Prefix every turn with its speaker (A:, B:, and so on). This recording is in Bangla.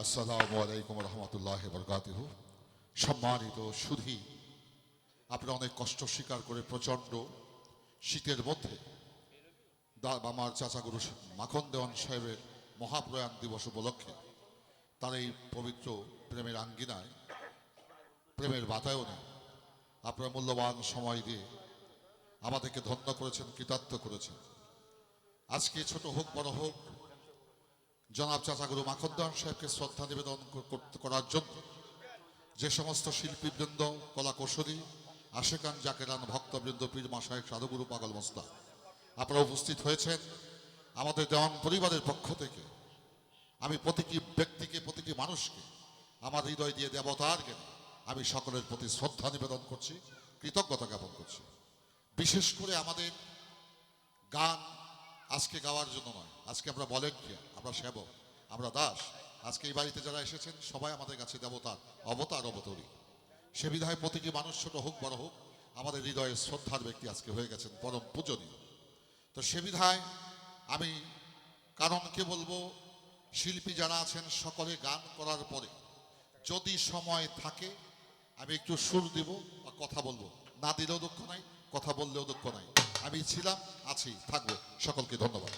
A: আসসালামু আলাইকুম রহমতুল্লাহ বরকাতুহু। সম্মানিত সুধী, আপনারা অনেক কষ্ট স্বীকার করে প্রচণ্ড শীতের মধ্যে আমার চাচাগুরু মাখন দেওয়ান সাহেবের মহাপ্রয়াণ দিবস উপলক্ষে তার এই পবিত্র প্রেমের আঙ্গিনায়, প্রেমের বাতায়নে আপনারা মূল্যবান সময় দিয়ে আমাদেরকে ধন্য করেছেন, কৃতার্থ করেছেন। আজকে ছোট হোক বড় হোক, জনাব চাচাগুরু মাখন দেওয়ান সাহেবকে শ্রদ্ধা নিবেদন করার জন্য যে সমস্ত শিল্পীবৃন্দ, কলাকৌশলী, আশেকান, জাকেরান, ভক্তবৃন্দ, পীর মাশায়েখ, সাধুগুরু, পাগল মোস্তা আপনারা উপস্থিত হয়েছেন, আমাদের দেওয়ান পরিবারের পক্ষ থেকে আমি প্রতিটি ব্যক্তিকে, প্রতিটি মানুষকে আমার হৃদয় দিয়ে দেবতার জ্ঞানে আমি সকলের প্রতি শ্রদ্ধা নিবেদন করছি, কৃতজ্ঞতা জ্ঞাপন করছি। বিশেষ করে আমাদের গান আজকে গাওয়ার জন্য নয়, আজকে আমরা ভলেন্টিয়ার, আমরা সেবক, আমরা দাস। আজকে এই বাড়িতে যারা এসেছেন সবাই আমাদের কাছে দেবতার অবতার, অবতরী। সে বিধায় প্রতিটি মানুষ ছোট হোক বড় হোক আমাদের হৃদয়ে শ্রদ্ধার ব্যক্তি আজকে হয়ে গেছেন, পরম পূজনীয়। তো সে বিধায় আমি কারণকে বলবো, শিল্পী যারা আছেন সকলে গান করার পরে যদি সময় থাকে আমি একটু সুর দিব বা কথা বলবো, না দিলেও দুঃখ নাই, কথা বললেও দুঃখ নাই। আমি ছিলাম, আছি, থাকবো। সকলকে ধন্যবাদ।